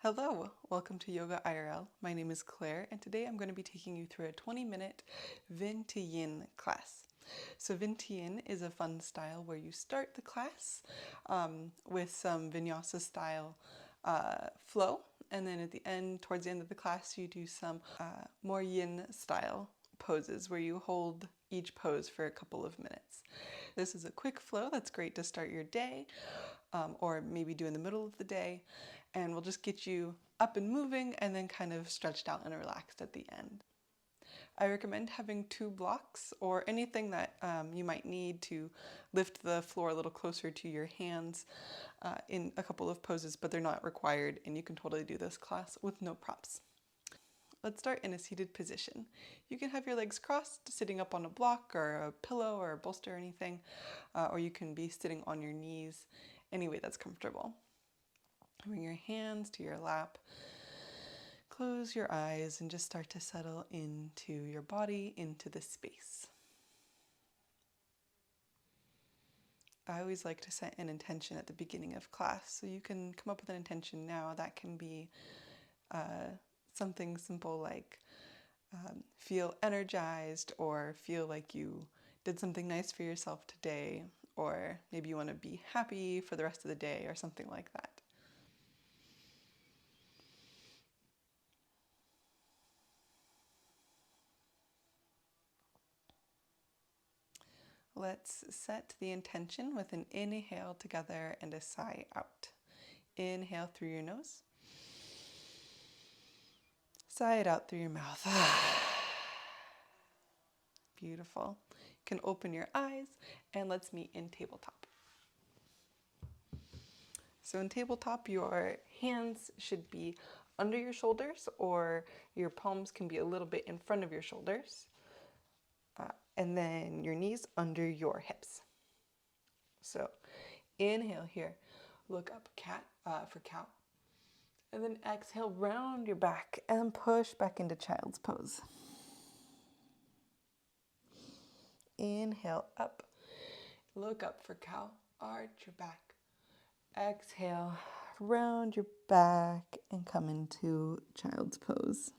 Hello, welcome to Yoga IRL. My name is Claire, and today I'm going to be taking you through a 20-minute Vin to Yin class. So Vin to Yin is a fun style where you start the class with some vinyasa-style flow, and then at the end, towards the end of the class, you do some more Yin-style poses where you hold each pose for a couple of minutes. This is a quick flow that's great to start your day or maybe do in the middle of the day, and we'll just get you up and moving and then kind of stretched out and relaxed at the end. I recommend having 2 blocks or anything that you might need to lift the floor a little closer to your hands in a couple of poses, but they're not required, and you can totally do this class with no props. Let's start in a seated position. You can have your legs crossed, sitting up on a block or a pillow or a bolster or anything, or you can be sitting on your knees, any way that's comfortable. Bring your hands to your lap, close your eyes, and just start to settle into your body, into the space. I always like to set an intention at the beginning of class, so you can come up with an intention now. That can be something simple like feel energized, or feel like you did something nice for yourself today, or maybe you want to be happy for the rest of the day or something like that. Let's set the intention with an inhale together and a sigh out. Inhale through your nose. Sigh it out through your mouth. Beautiful. You can open your eyes and let's meet in tabletop. So in tabletop, your hands should be under your shoulders, or your palms can be a little bit in front of your shoulders. And then your knees under your hips. So inhale here, look up cat for cow. And then exhale, round your back and push back into child's pose. Inhale up, look up for cow, arch your back. Exhale, round your back and come into child's pose.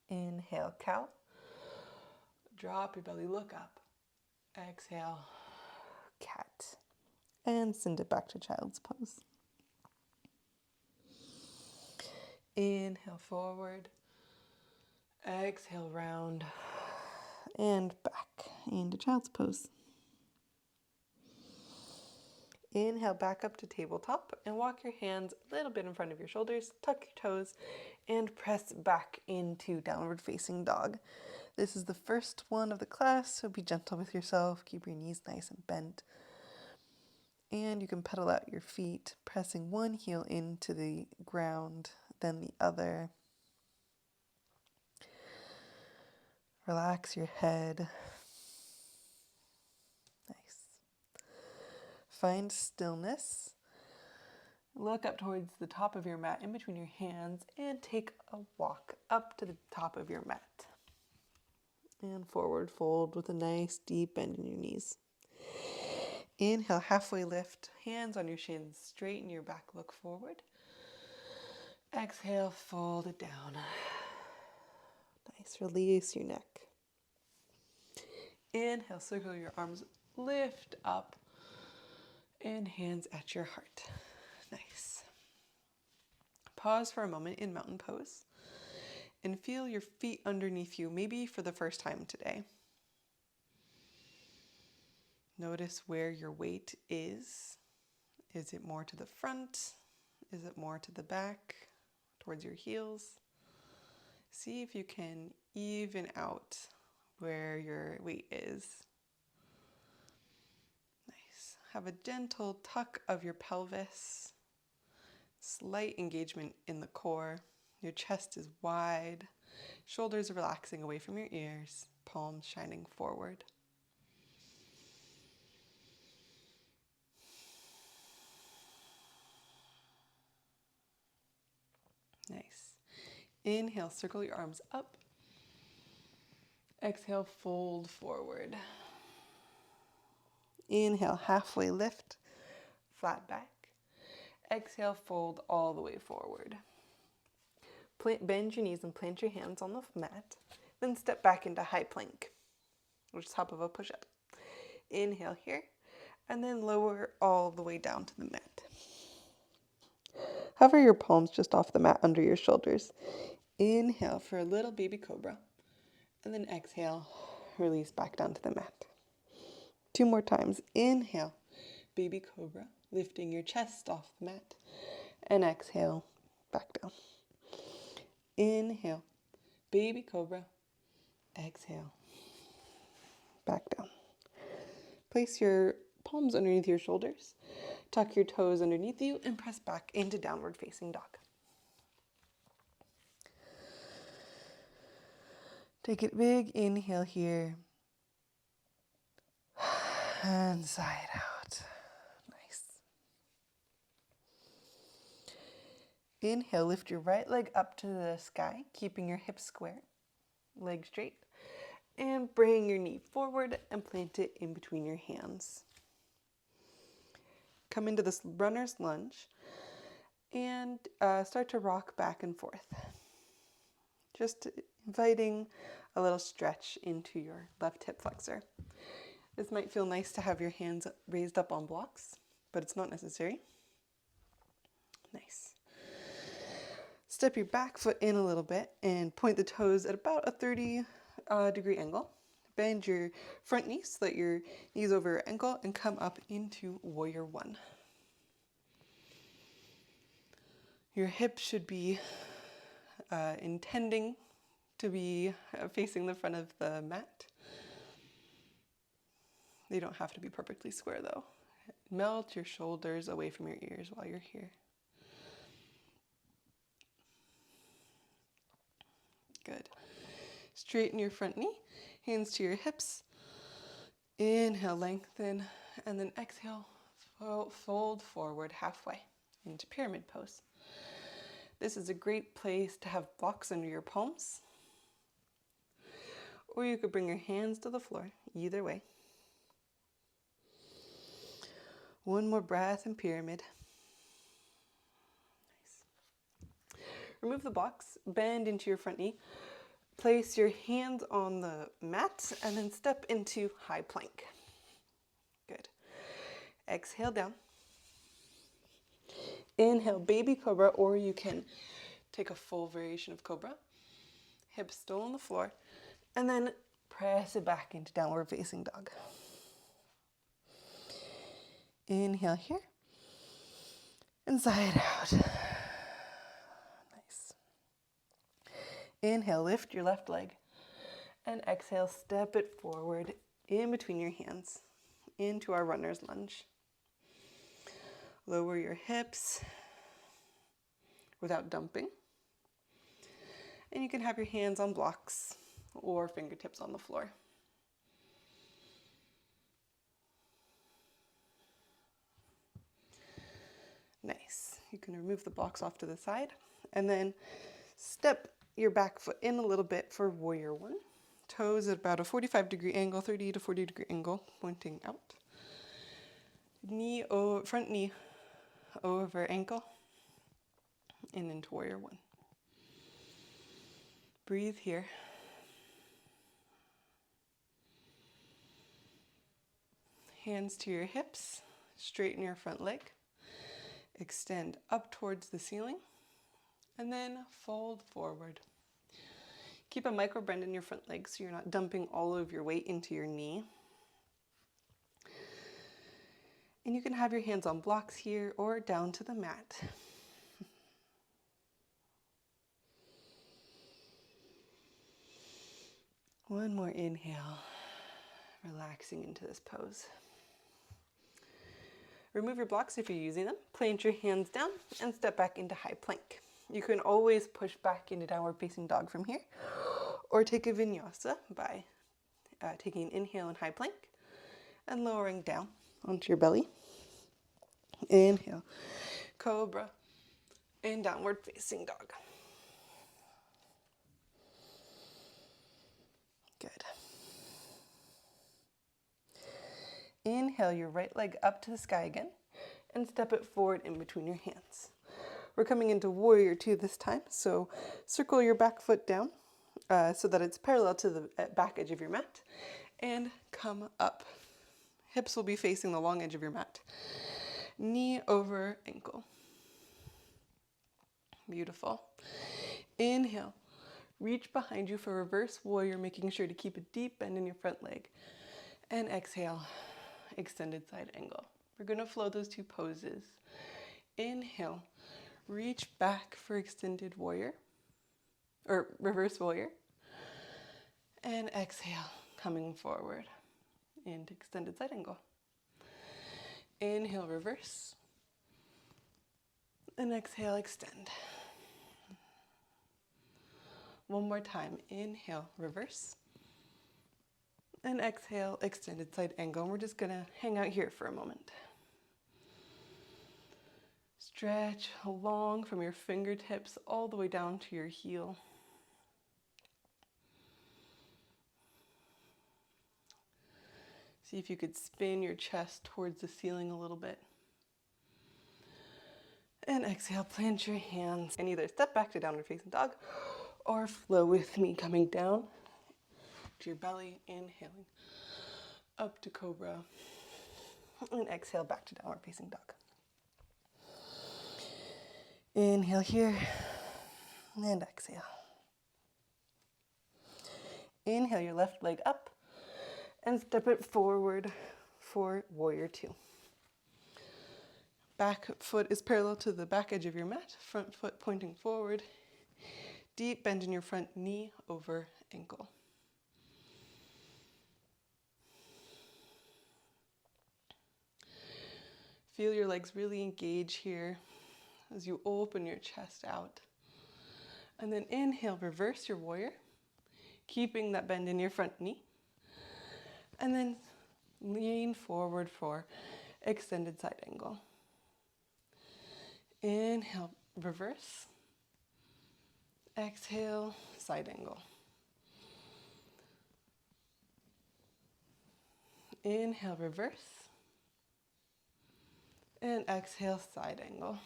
Inhale, cow. Drop your belly, look up. Exhale, cat. And send it back to child's pose. Inhale, forward. Exhale, round. And back into child's pose. Inhale, back up to tabletop and walk your hands a little bit in front of your shoulders, tuck your toes, and press back into downward facing dog. This is the first one of the class, so be gentle with yourself. Keep your knees nice and bent. And you can pedal out your feet, pressing one heel into the ground, then the other. Relax your head. Nice. Find stillness. Look up towards the top of your mat in between your hands and take a walk up to the top of your mat. And forward fold with a nice deep bend in your knees. Inhale, halfway lift, hands on your shins, straighten your back, look forward. Exhale, fold it down. Nice, release your neck. Inhale, circle your arms, lift up, and hands at your heart. Nice. Pause for a moment in mountain pose and feel your feet underneath you, maybe for the first time today. Notice where your weight is. Is it more to the front? Is it more to the back, towards your heels? See if you can even out where your weight is. Nice. Have a gentle tuck of your pelvis. Slight engagement in the core. Your chest is wide. Shoulders are relaxing away from your ears. Palms shining forward. Nice. Inhale, circle your arms up. Exhale, fold forward. Inhale, halfway lift, flat back. Exhale, fold all the way forward. Bend your knees and plant your hands on the mat. Then step back into high plank, which is top of a push-up. Inhale here, and then lower all the way down to the mat. Hover your palms just off the mat under your shoulders. Inhale for a little baby cobra, and then exhale, release back down to the mat. 2 more times. Inhale, baby cobra, lifting your chest off the mat, and exhale, back down. Inhale, baby cobra, exhale, back down. Place your palms underneath your shoulders, tuck your toes underneath you, and press back into downward facing dog. Take a big inhale here, and sigh it out. Nice. Inhale, lift your right leg up to the sky, keeping your hips square, leg straight, and bring your knee forward and plant it in between your hands. Come into this runner's lunge and start to rock back and forth. Just inviting a little stretch into your left hip flexor. This might feel nice to have your hands raised up on blocks, but it's not necessary. Nice. Step your back foot in a little bit and point the toes at about a 30-degree angle. Bend your front knee so that your knees over your ankle and come up into warrior one. Your hips should be intending to be facing the front of the mat. They don't have to be perfectly square though. Melt your shoulders away from your ears while you're here. Good. Straighten your front knee, hands to your hips. Inhale, lengthen, and then exhale, fold forward halfway into pyramid pose. This is a great place to have blocks under your palms, or you could bring your hands to the floor, either way. One more breath in pyramid. Nice. Remove the blocks, bend into your front knee, place your hands on the mat, and then step into high plank. Good. Exhale down. Inhale, baby cobra, or you can take a full variation of cobra. Hips still on the floor, and then press it back into downward facing dog. Inhale here, and sigh it out. Nice. Inhale, lift your left leg, and exhale, step it forward in between your hands into our runner's lunge. Lower your hips without dumping. And you can have your hands on blocks or fingertips on the floor. Nice. You can remove the blocks off to the side and then step your back foot in a little bit for warrior one. Toes at about a 45-degree angle, 30 to 40-degree angle, pointing out. Front knee over ankle and into warrior one. Breathe here. Hands to your hips, straighten your front leg, extend up towards the ceiling, and then fold forward. Keep a micro bend in your front leg so you're not dumping all of your weight into your knee. And you can have your hands on blocks here or down to the mat. One more inhale, relaxing into this pose. Remove your blocks if you're using them. Plant your hands down and step back into high plank. You can always push back into downward facing dog from here, or take a vinyasa by taking an inhale in high plank and lowering down onto your belly. Inhale, cobra, and downward facing dog. Good. Inhale your right leg up to the sky again, and step it forward in between your hands. We're coming into warrior two this time, so circle your back foot down so that it's parallel to the back edge of your mat, and come up. Hips will be facing the long edge of your mat. Knee over ankle. Beautiful. Inhale. Reach behind you for reverse warrior, making sure to keep a deep bend in your front leg. And exhale, extended side angle. We're going to flow those two poses. Inhale. Reach back for extended warrior, or reverse warrior. And exhale, coming forward into extended side angle. Inhale, reverse. And exhale, extend. One more time. Inhale, reverse. And exhale, extended side angle. And we're just going to hang out here for a moment. Stretch long from your fingertips all the way down to your heel. See if you could spin your chest towards the ceiling a little bit. And exhale, plant your hands and either step back to downward facing dog or flow with me, coming down to your belly, inhaling up to cobra, and exhale back to downward facing dog. Inhale here, and exhale. Inhale your left leg up, and step it forward for warrior two. Back foot is parallel to the back edge of your mat, front foot pointing forward. Deep bend in your front knee over ankle. Feel your legs really engage here as you open your chest out. And then inhale, reverse your warrior, keeping that bend in your front knee. And then lean forward for extended side angle. Inhale, reverse. Exhale, side angle. Inhale, reverse. And exhale, side angle.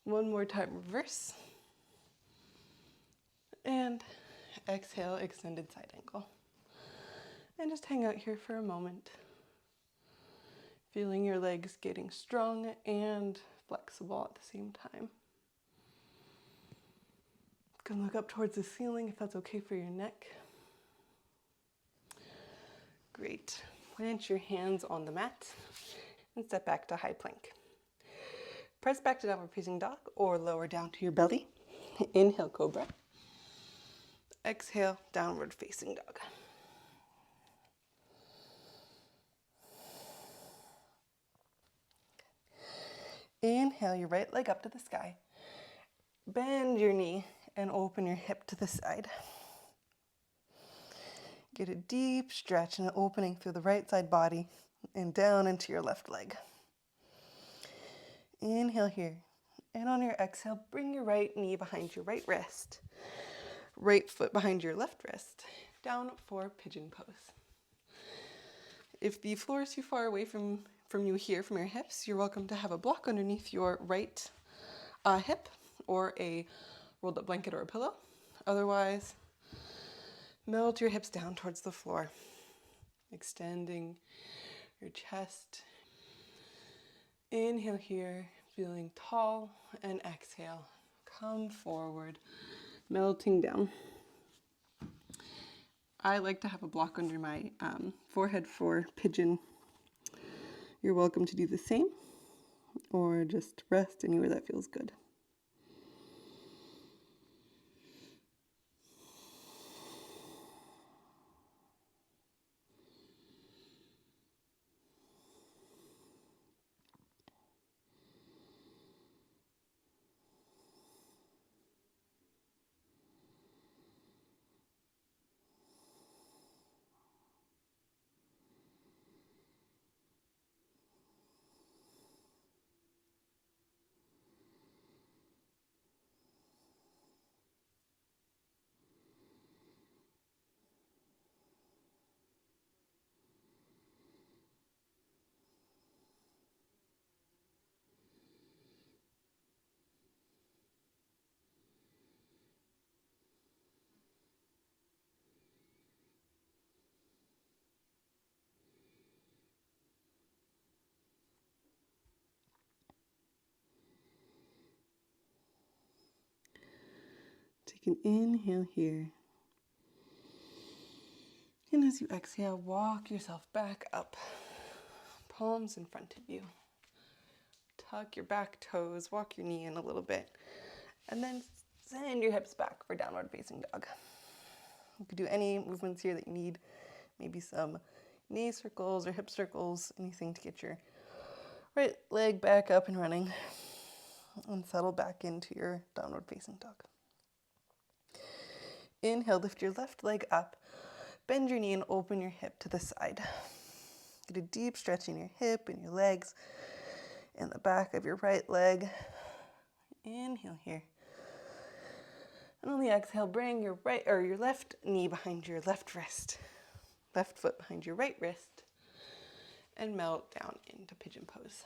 One more time, reverse. And exhale, extended side angle. And just hang out here for a moment. Feeling your legs getting strong and flexible at the same time. You can look up towards the ceiling if that's okay for your neck. Great. Plant your hands on the mat and step back to high plank. Press back to downward facing dog or lower down to your belly. Inhale, cobra. Exhale, downward facing dog. Inhale your right leg up to the sky. Bend your knee and open your hip to the side. Get a deep stretch and an opening through the right side body and down into your left leg. Inhale here. And on your exhale, bring your right knee behind your right wrist. Right foot behind your left wrist. Down for pigeon pose. If the floor is too far away from you here, from your hips, you're welcome to have a block underneath your right hip or a rolled up blanket or a pillow. Otherwise, melt your hips down towards the floor, extending your chest. Inhale here, feeling tall, and exhale, come forward, melting down. I like to have a block under my forehead for pigeon. You're welcome to do the same, or just rest anywhere that feels good. You can inhale here. And as you exhale, walk yourself back up. Palms in front of you. Tuck your back toes, walk your knee in a little bit. And then send your hips back for downward facing dog. You can do any movements here that you need. Maybe some knee circles or hip circles, anything to get your right leg back up and running. And settle back into your downward facing dog. Inhale, lift your left leg up. Bend your knee and open your hip to the side. Get a deep stretch in your hip and your legs and the back of your right leg. Inhale here. And on the exhale, bring your left knee behind your left wrist. Left foot behind your right wrist. And melt down into pigeon pose.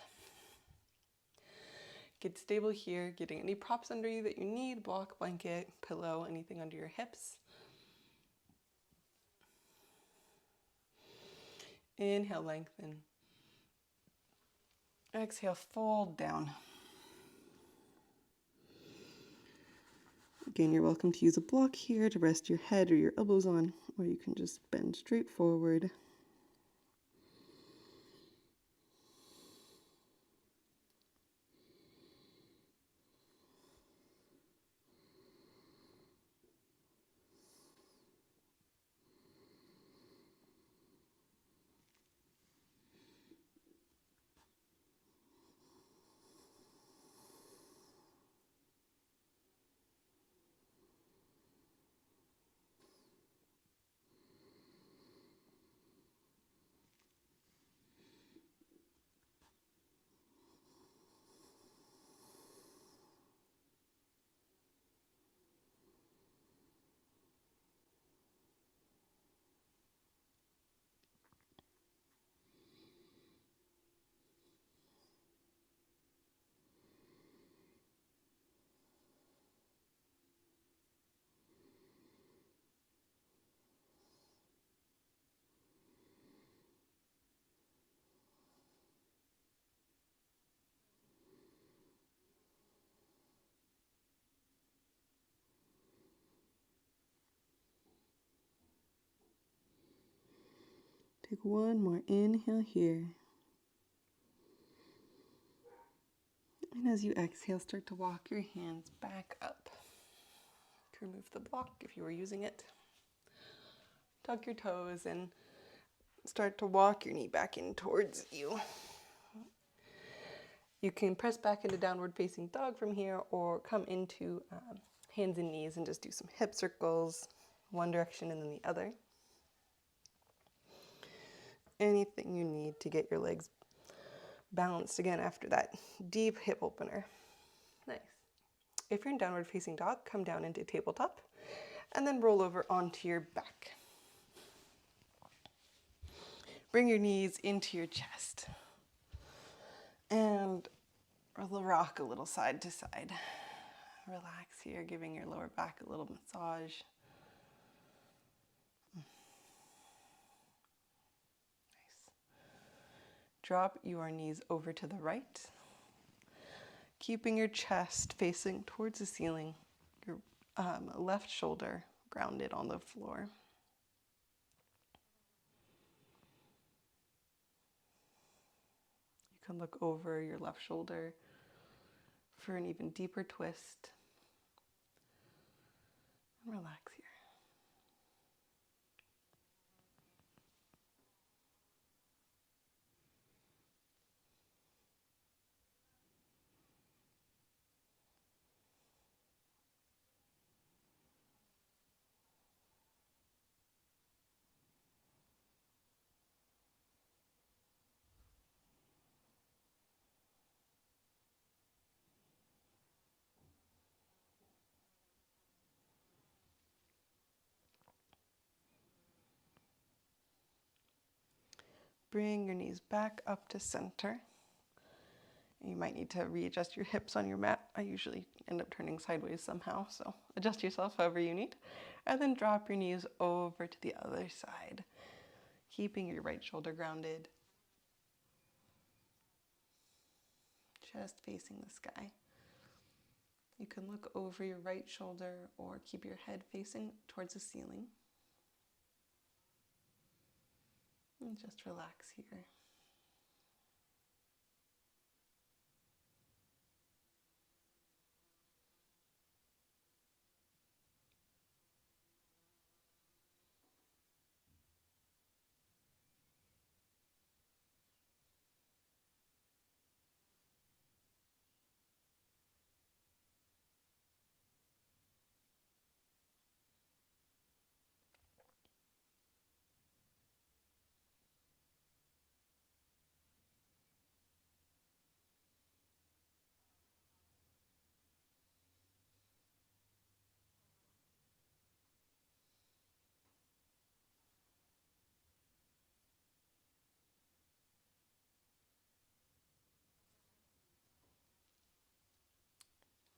Get stable here, getting any props under you that you need, block, blanket, pillow, anything under your hips. Inhale, lengthen. Exhale, fold down. Again, you're welcome to use a block here to rest your head or your elbows on, or you can just bend straight forward. Take one more inhale here. And as you exhale, start to walk your hands back up. To remove the block if you were using it. Tuck your toes and start to walk your knee back in towards you. You can press back into downward facing dog from here or come into hands and knees and just do some hip circles, one direction and then the other. Anything you need to get your legs balanced again after that deep hip opener. Nice. If you're in downward facing dog, come down into tabletop and then roll over onto your back. Bring your knees into your chest and rock a little side to side. Relax here, giving your lower back a little massage. Drop your knees over to the right, keeping your chest facing towards the ceiling, your left shoulder grounded on the floor. You can look over your left shoulder for an even deeper twist. And relax here. Bring your knees back up to center. You might need to readjust your hips on your mat. I usually end up turning sideways somehow, so adjust yourself however you need. And then drop your knees over to the other side, keeping your right shoulder grounded, just facing the sky. You can look over your right shoulder or keep your head facing towards the ceiling. And just relax here.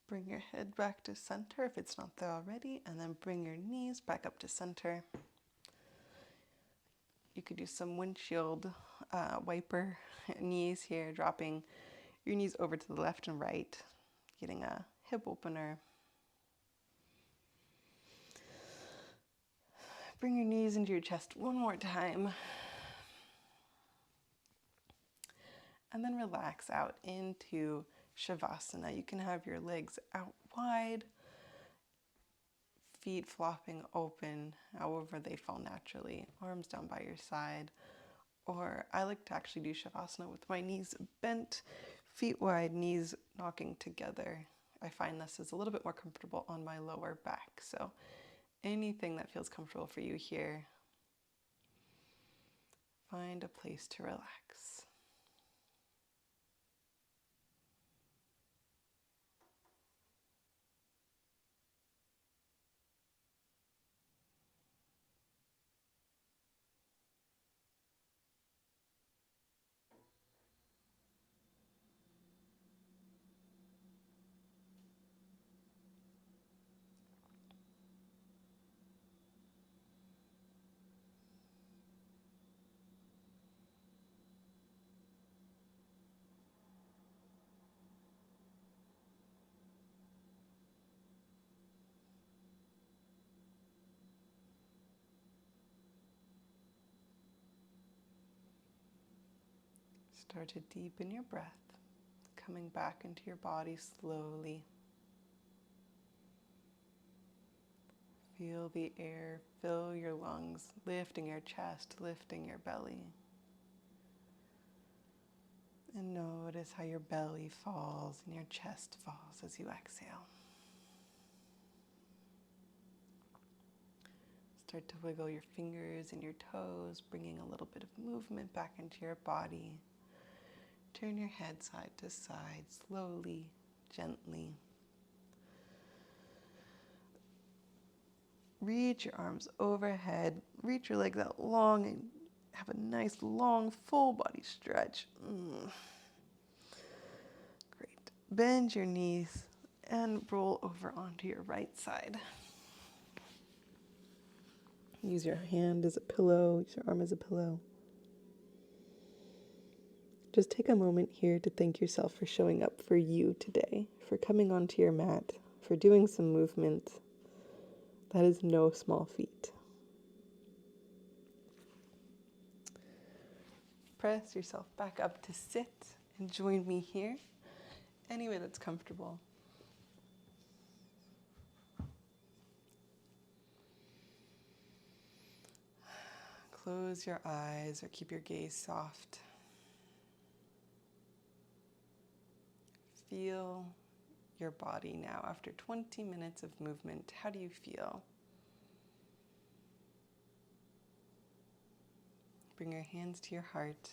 Bring your head back to center if it's not there already, and then bring your knees back up to center. You could do some windshield wiper knees here, dropping your knees over to the left and right, getting a hip opener. Bring your knees into your chest one more time. And then relax out into Savasana. You can have your legs out wide, feet flopping open, however they fall naturally, arms down by your side. Or I like to actually do Shavasana with my knees bent, feet wide, knees knocking together. I find this is a little bit more comfortable on my lower back. So anything that feels comfortable for you here, find a place to relax. Start to deepen your breath, coming back into your body slowly. Feel the air fill your lungs, lifting your chest, lifting your belly. And notice how your belly falls and your chest falls as you exhale. Start to wiggle your fingers and your toes, bringing a little bit of movement back into your body. Turn your head side to side, slowly, gently. Reach your arms overhead, reach your legs out long and have a nice long full body stretch. Great. Bend your knees and roll over onto your right side. Use your hand as a pillow, use your arm as a pillow. Just take a moment here to thank yourself for showing up for you today, for coming onto your mat, for doing some movement. That is no small feat. Press yourself back up to sit and join me here, any way that's comfortable. Close your eyes or keep your gaze soft. Feel your body now after 20 minutes of movement. How do you feel? Bring your hands to your heart.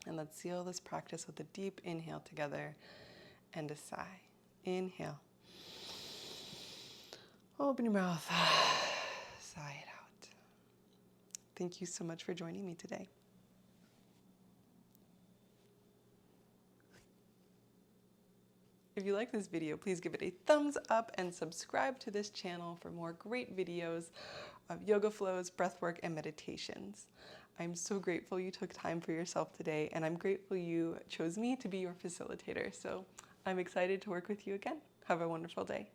And let's seal this practice with a deep inhale together and a sigh. Inhale. Open your mouth. Sigh it out. Thank you so much for joining me today. If you like this video, please give it a thumbs up and subscribe to this channel for more great videos of yoga flows, breathwork, and meditations. I'm so grateful you took time for yourself today, and I'm grateful you chose me to be your facilitator. So I'm excited to work with you again. Have a wonderful day.